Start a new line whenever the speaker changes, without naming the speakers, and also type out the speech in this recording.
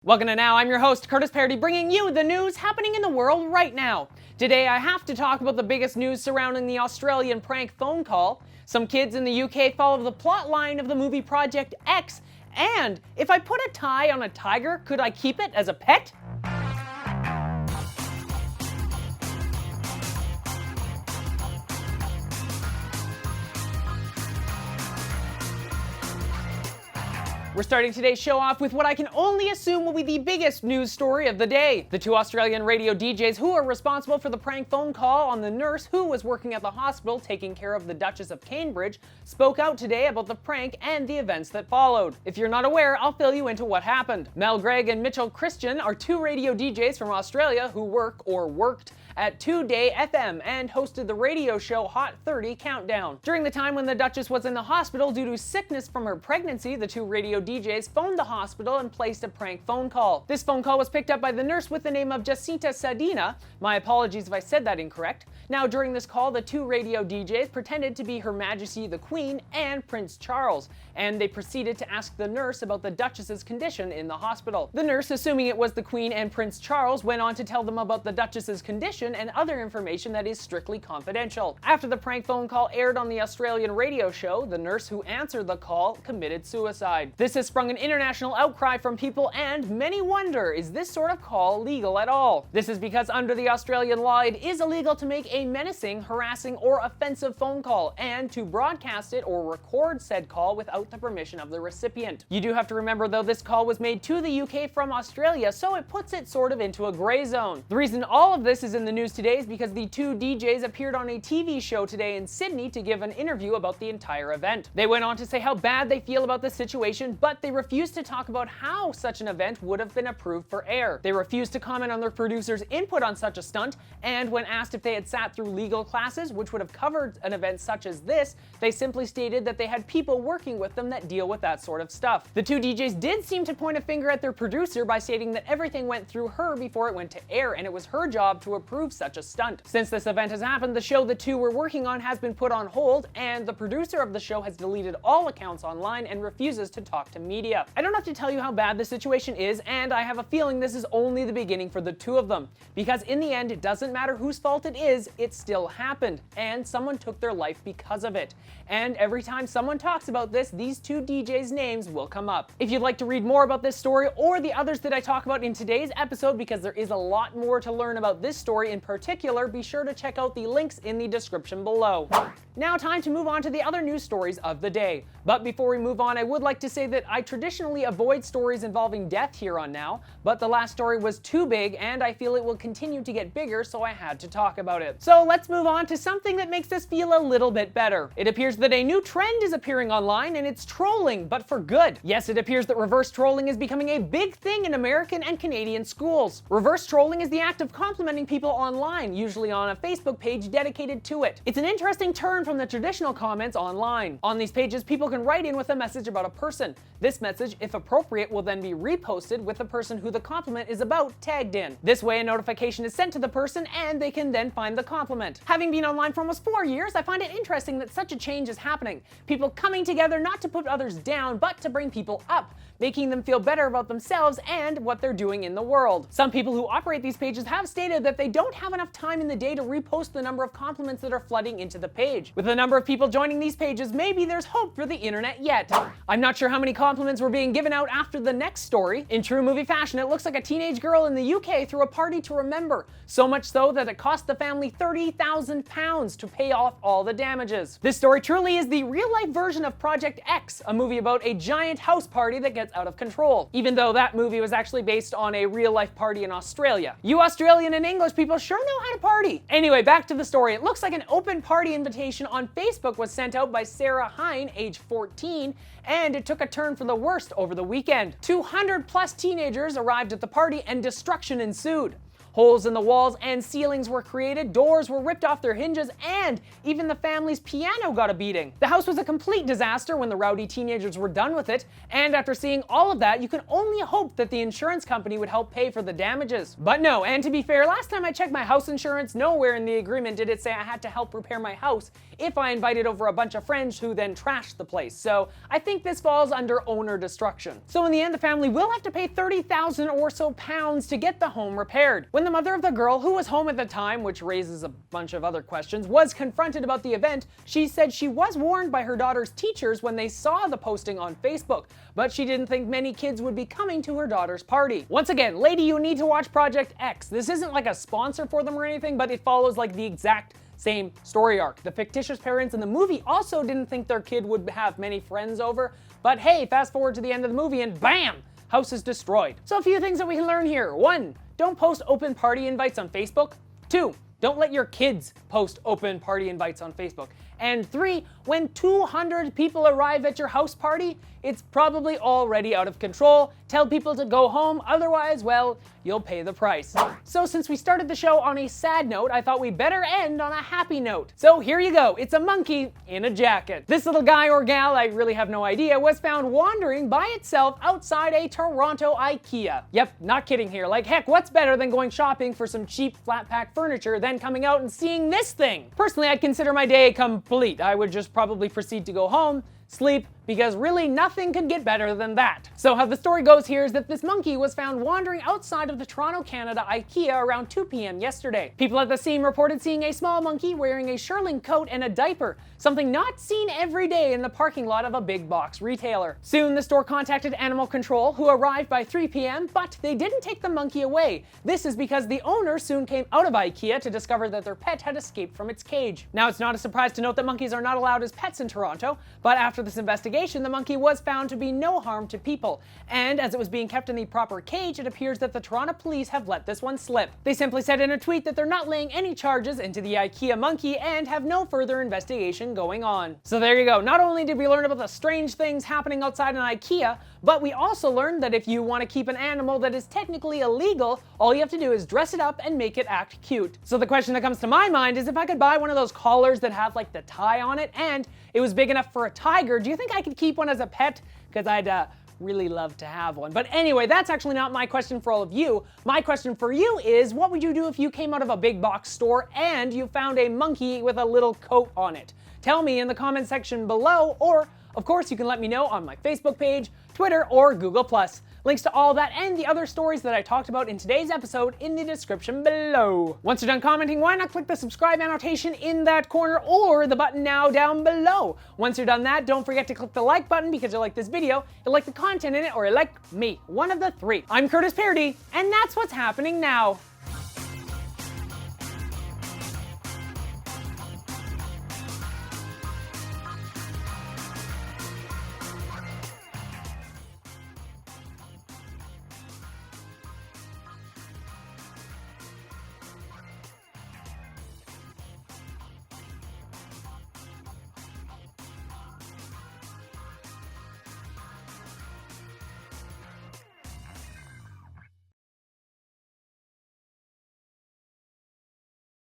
Welcome to Now. I'm your host, Curtis Parody, bringing you the news happening in the world right now. Today, I have to talk about the biggest news surrounding the Australian prank phone call. Some kids in the UK follow the plot line of the movie Project X. And if I put a tie on a tiger, could I keep it as a pet? We're starting today's show off with what I can only assume will be the biggest news story of the day. The two Australian radio DJs who are responsible for the prank phone call on the nurse who was working at the hospital taking care of the Duchess of Cambridge spoke out today about the prank and the events that followed. If you're not aware, I'll fill you into what happened. Mel Gregg and Mitchell Christian are two radio DJs from Australia who worked at 2Day FM and hosted the radio show Hot 30 Countdown. During the time when the Duchess was in the hospital due to sickness from her pregnancy, the two radio DJs phoned the hospital and placed a prank phone call. This phone call was picked up by the nurse with the name of Jacinta Sadina. My apologies if I said that incorrect. Now, during this call, the two radio DJs pretended to be Her Majesty the Queen and Prince Charles, and they proceeded to ask the nurse about the Duchess's condition in the hospital. The nurse, assuming it was the Queen and Prince Charles, went on to tell them about the Duchess's condition and other information that is strictly confidential. After the prank phone call aired on the Australian radio show, the nurse who answered the call committed suicide. This has sprung an international outcry from people, and many wonder, is this sort of call legal at all? This is because under the Australian law, it is illegal to make a menacing, harassing, or offensive phone call, and to broadcast it or record said call without the permission of the recipient. You do have to remember, though, this call was made to the UK from Australia, so it puts it sort of into a gray zone. The reason all of this is in the news today is because the two DJs appeared on a TV show today in Sydney to give an interview about the entire event. They went on to say how bad they feel about the situation, but they refused to talk about how such an event would have been approved for air. They refused to comment on their producer's input on such a stunt, and when asked if they had sat through legal classes which would have covered an event such as this, they simply stated that they had people working with them that deal with that sort of stuff. The two DJs did seem to point a finger at their producer by stating that everything went through her before it went to air, and it was her job to approve such a stunt. Since this event has happened, the show the two were working on has been put on hold, and the producer of the show has deleted all accounts online and refuses to talk to media. I don't have to tell you how bad the situation is, and I have a feeling this is only the beginning for the two of them, because in the end, it doesn't matter whose fault it is, it still happened, and someone took their life because of it. And every time someone talks about this, these two DJs' names will come up. If you'd like to read more about this story or the others that I talk about in today's episode, because there is a lot more to learn about this story in particular, be sure to check out the links in the description below. Now, time to move on to the other news stories of the day. But before we move on, I would like to say that I traditionally avoid stories involving death here on Now, but the last story was too big and I feel it will continue to get bigger, so I had to talk about it. So let's move on to something that makes us feel a little bit better. It appears that a new trend is appearing online, and it's trolling, but for good. Yes, it appears that reverse trolling is becoming a big thing in American and Canadian schools. Reverse trolling is the act of complimenting people online, usually on a Facebook page dedicated to it. It's an interesting turn from the traditional comments online. On these pages, people can write in with a message about a person. This message, if appropriate, will then be reposted with the person who the compliment is about tagged in. This way, a notification is sent to the person and they can then find the compliment. Having been online for almost 4 years, I find it interesting that such a change is happening. People coming together not to put others down, but to bring people up, making them feel better about themselves and what they're doing in the world. Some people who operate these pages have stated that they don't have enough time in the day to repost the number of compliments that are flooding into the page. With the number of people joining these pages, maybe there's hope for the internet yet. I'm not sure how many compliments were being given out after the next story. In true movie fashion, it looks like a teenage girl in the UK threw a party to remember, so much so that it cost the family £30,000 to pay off all the damages. This story truly is the real-life version of Project X, a movie about a giant house party that gets out of control, even though that movie was actually based on a real-life party in Australia. You Australian and English people sure know how to party. Anyway, back to the story. It looks like an open party invitation on Facebook was sent out by Sarah Hine, age 14, and it took a turn for the worst over the weekend. 200 plus teenagers arrived at the party and destruction ensued. Holes in the walls and ceilings were created, doors were ripped off their hinges, and even the family's piano got a beating. The house was a complete disaster when the rowdy teenagers were done with it, and after seeing all of that, you can only hope that the insurance company would help pay for the damages. But no, and to be fair, last time I checked my house insurance, nowhere in the agreement did it say I had to help repair my house if I invited over a bunch of friends who then trashed the place. So I think this falls under owner destruction. So in the end, the family will have to pay 30,000 or so pounds to get the home repaired. When the mother of the girl, who was home at the time, which raises a bunch of other questions, was confronted about the event, she said she was warned by her daughter's teachers when they saw the posting on Facebook, but she didn't think many kids would be coming to her daughter's party. Once again, lady, you need to watch Project X. This isn't like a sponsor for them or anything, but it follows like the exact same story arc. The fictitious parents in the movie also didn't think their kid would have many friends over, but hey, fast forward to the end of the movie and bam! House is destroyed. So a few things that we can learn here. 1. Don't post open party invites on Facebook. 2. Don't let your kids post open party invites on Facebook. And 3, when 200 people arrive at your house party, it's probably already out of control. Tell people to go home, otherwise, well, you'll pay the price. So since we started the show on a sad note, I thought we better end on a happy note. So here you go, it's a monkey in a jacket. This little guy or gal, I really have no idea, was found wandering by itself outside a Toronto Ikea. Yep, not kidding here. Like heck, what's better than going shopping for some cheap flat pack furniture than coming out and seeing this thing? Personally, I'd consider my day complete. I would just probably proceed to go home, sleep, because really nothing could get better than that. So how the story goes here is that this monkey was found wandering outside of the Toronto, Canada Ikea around 2 p.m. yesterday. People at the scene reported seeing a small monkey wearing a shearling coat and a diaper, something not seen every day in the parking lot of a big box retailer. Soon the store contacted animal control, who arrived by 3 p.m., but they didn't take the monkey away. This is because the owner soon came out of Ikea to discover that their pet had escaped from its cage. Now it's not a surprise to note that monkeys are not allowed as pets in Toronto, but after this investigation, the monkey was found to be no harm to people, and as it was being kept in the proper cage, it appears that the Toronto police have let this one slip. They simply said in a tweet that they're not laying any charges into the Ikea monkey and have no further investigation going on. So there you go. Not only did we learn about the strange things happening outside an Ikea, but we also learned that if you want to keep an animal that is technically illegal, all you have to do is dress it up and make it act cute. So the question that comes to my mind is, if I could buy one of those collars that have like the tie on it and it was big enough for a tiger, do you think I could keep one as a pet? Because I'd really love to have one. But anyway, that's actually not my question for all of you. My question for you is, what would you do if you came out of a big box store and you found a monkey with a little coat on it? Tell me in the comment section below, or of course you can let me know on my Facebook page, Twitter, or Google+. Links to all that and the other stories that I talked about in today's episode in the description below. Once you're done commenting, why not click the subscribe annotation in that corner or the button now down below? Once you're done that, don't forget to click the like button because you like this video, you like the content in it, or you like me. One of the three. I'm Curtis Parody, and that's what's happening now.